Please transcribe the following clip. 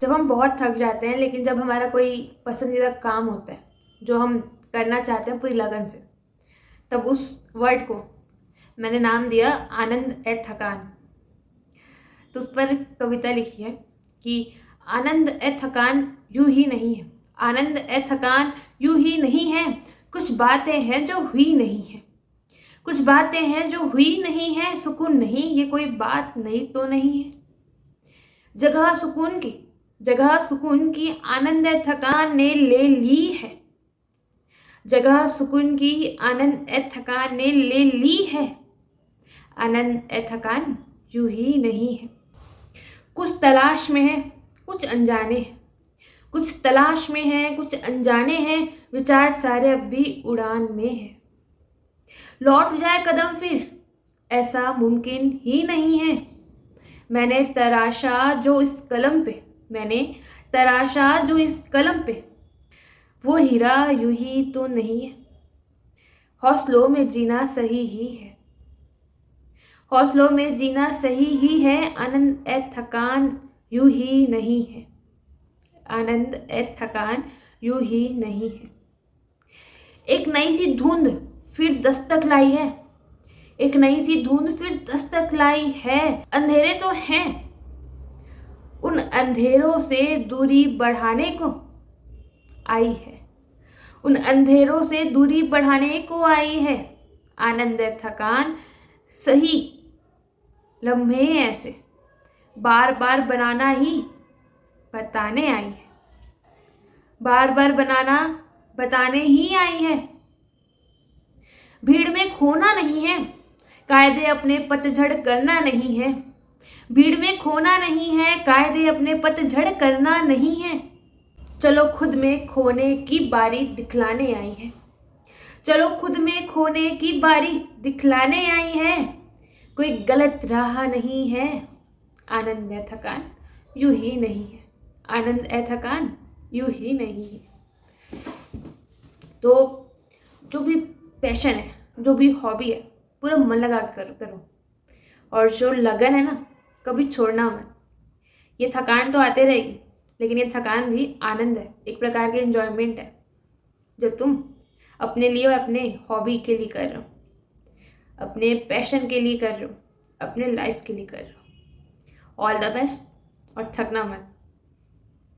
जब हम बहुत थक जाते हैं, लेकिन जब हमारा कोई पसंदीदा काम होता है जो हम करना चाहते हैं पूरी लगन से, तब उस वर्ड को मैंने नाम दिया आनंद ए थकान। तो उस पर कविता लिखी है कि आनंद ए थकान यूं ही नहीं है, आनंद ए थकान यूं ही नहीं है, कुछ बातें हैं जो हुई नहीं है, कुछ बातें हैं जो हुई नहीं है, सुकून नहीं ये कोई बात नहीं तो नहीं है। जगह सुकून की आनंद ए थकान ने ले ली है, जगह सुकून की आनंद ए थकान ने ले ली है, आनंद ए थकान यूं ही नहीं है। कुछ तलाश में है कुछ अनजाने हैं, कुछ तलाश में है कुछ अनजाने हैं, विचार सारे अब भी उड़ान में है। लौट जाए कदम फिर ऐसा मुमकिन ही नहीं है, मैंने तराशा जो इस कलम पे, मैंने तराशा जो इस कलम पे, वो हीरा यूं ही तो नहीं है। हौसलों में जीना सही ही है, हौसलों में जीना सही ही है, आनंद ए थकान यूं ही नहीं है, आनंद ए थकान यूं ही नहीं है। एक नई सी धुंध फिर दस्तक लाई है, एक नई सी धुंध फिर दस्तक लाई है, अंधेरे तो हैं, उन अंधेरों से दूरी बढ़ाने को आई है, उन अंधेरों से दूरी बढ़ाने को आई है, आनंद ए थकान सही लम्हे ऐसे बार बार बनाना ही बताने आई है, बार बार बनाना बताने ही आई है। भीड़ में खोना नहीं है, कायदे अपने पतझड़ करना नहीं है, भीड़ में खोना नहीं है, कायदे अपने पतझड़ करना नहीं है। चलो खुद में खोने की बारी दिखलाने आई है, चलो खुद में खोने की बारी दिखलाने आई है, कोई गलत राह नहीं है, आनंद ए थकान यूं ही नहीं है, आनंद ए थकान यूं ही नहीं है। तो जो भी पैशन है, जो भी हॉबी है, पूरा मन लगा कर करो, और जो लगन है ना, कभी छोड़ना मत। ये थकान तो आते रहेगी, लेकिन ये थकान भी आनंद है, एक प्रकार की एंजॉयमेंट है जो तुम अपने लिए और अपने हॉबी के लिए कर रहे हो, अपने पैशन के लिए कर रहे हो, अपने लाइफ के लिए कर रहे हो। ऑल द बेस्ट और थकना मत।